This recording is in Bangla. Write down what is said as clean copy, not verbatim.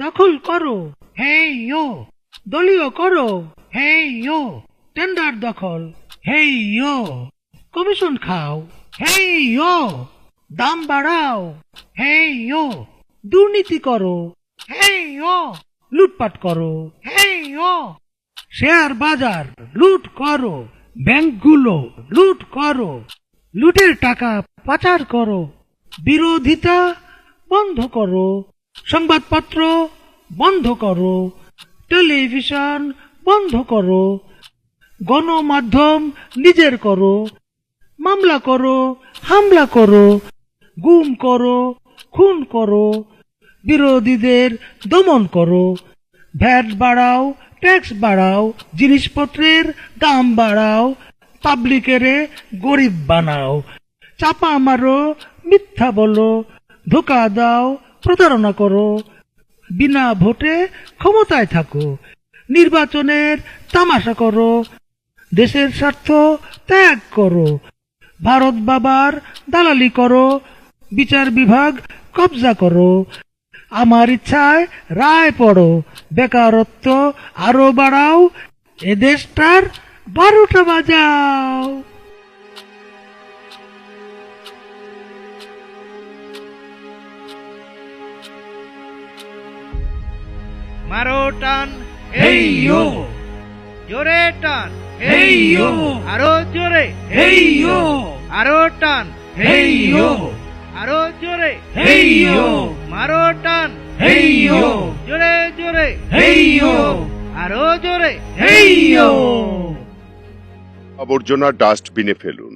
দখল করো, হেই ইয়ো। দলীয় করো, হেই ইয়ো। টেন্ডার দখল, হেই ইয়ো। কমিশন খাও, হেই ইয়ো। দাম বাড়াও, হেই ইয়ো। দুর্নীতি করো, হেই ইয়ো। লুটপাট করো, হেই ইয়ো। শেয়ার বাজার লুট করো, ব্যাংকগুলো লুট করো, লুটের টাকা পাচার করো। বিরোধিতা বন্ধ করো, সংবাদপত্র বন্ধ করো, টেলিভিশন বন্ধ করো, গণমাধ্যম নিজের করো, মামলা করো, হামলা করো, গুম করো, খুন করো, বিরোধীদের দমন করো, ভ্যাট বাড়াও, ট্যাক্স বাড়াও, জিনিসপত্রের দাম বাড়াও, পাবলিকেরে গরিব বানাও, চাপা মারো, মিথ্যা বলো, ধোকা দাও, প্রতারণা করো, বিনা ভোটে ক্ষমতায় থাকো, নির্বাচনের তামাশা করো, দেশের স্বার্থ ত্যাগ করো, ভারত বাবার দালালি করো, বিচার বিভাগ কবজা করো, আমার ইচ্ছায় রায় পড়ো, বেকারত্ব আরো বাড়াও, এ দেশটার 12টা বাজাও। মারো টান, হেই ইয়ো, জোরে টান, হেই ইয়ো, আরো জোরে, হেই ইয়ো, আরো টান, হেই ইয়ো, আরো জোরে, হেই ইয়ো, মারো টান, হেই ইয়ো, জোরে জোরে, হেই ইয়ো, আরো জোরে, হেই ইয়ো। আবর্জনা ডাস্টবিনে ফেলুন।